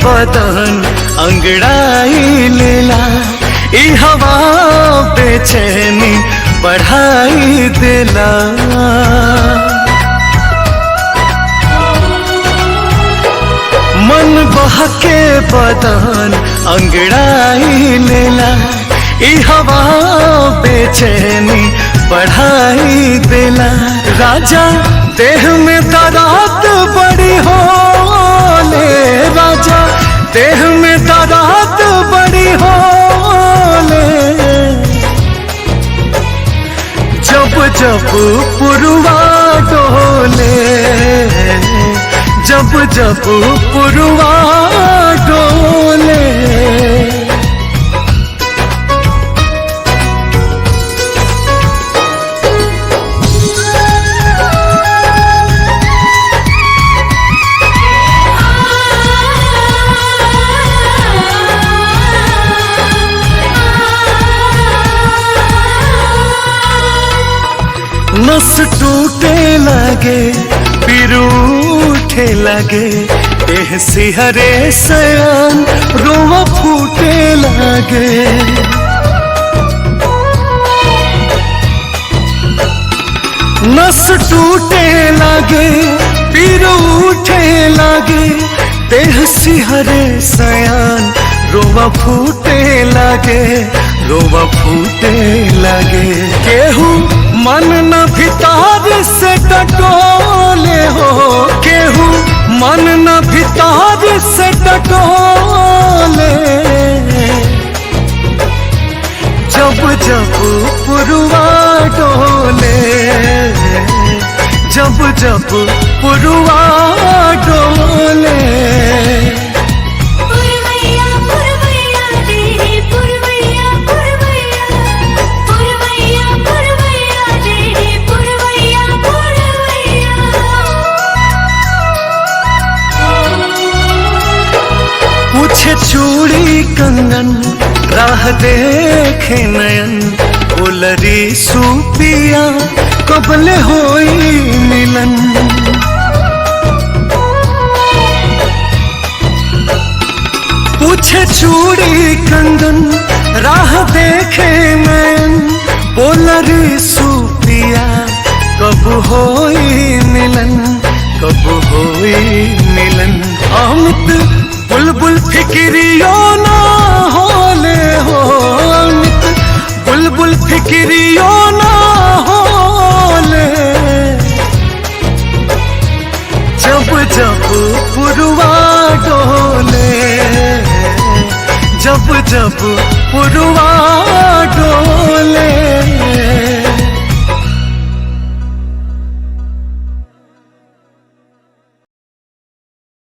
बदन अंगड़ाई लेला, ई हवा बेचैनी बढ़ाई देला। मन बहके बदन अंगड़ाई लेला, ई हवा बेचैनी बढ़ाई देला। राजा देह में दरात बड़ी होले, राजा देह में दरात बड़ी होले। जब जब पुरवा डोले, जब जब पुरवा डोले। नस टूटे लगे फिर उठे लगे, देह सिहरे सयान रोवा फूटे लगे। नस टूटे लगे फिर उठे लगे, देह सिहरे सयान रोवा फूटे लगे, रोवा फूटे लगे। केहू मन न भितर से टटोले हो, केहू मन न भितर से टटोले। जब जब पुरवा डोले, जब जब पुरवा डोले। पूछे चूड़ी कंगन राह देखे नयन, उलरी सूपिया कबले होई मिलन। पूछे चूड़ी कंगन राह देखे नयन, उलरी सूपिया कब होई मिलन, कब होई मिलन। अमित बुलबुल फिक्रियो ना होले हो, अमित बुलबुल फिक्रियो ना होले। जब जब पुरवा डोले, जब जब पुरवा डोले।